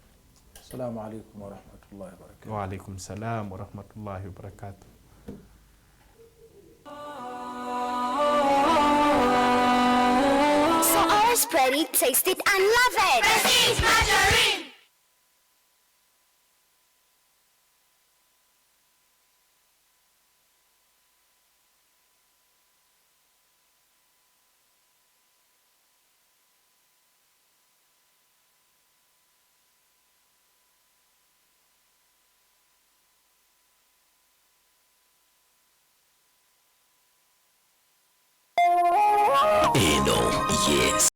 Assalamu alaikum wa rahmatullahi wa barakatuh. Wa alaikum salam wa rahmatullahi wa barakatuh. So I spread it, taste it, and love it. Prestige margarine. eno yes